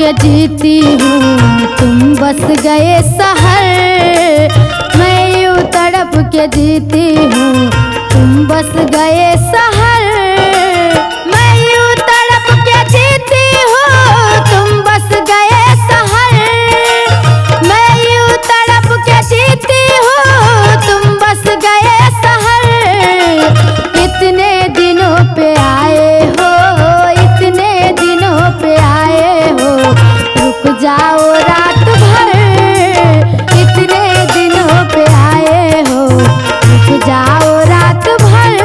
के जीती हूँ, तुम बस गए शहर। मैं यूं तड़प के जीती हूँ, तुम बस गए शहर। मैं यूं तड़प के जीती हूँ, तुम बस गए शहर। मैं यूं तड़प के जीती हूँ, तुम बस गए शहर। इतने दिनों पे आए हो, इतने दिनों पे आए हो, रुक जाओ रात भर। इतने दिनों पे आए हो, रुक जाओ रात भर।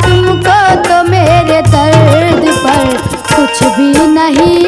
तुमको तो मेरे दर्द पर कुछ भी नहीं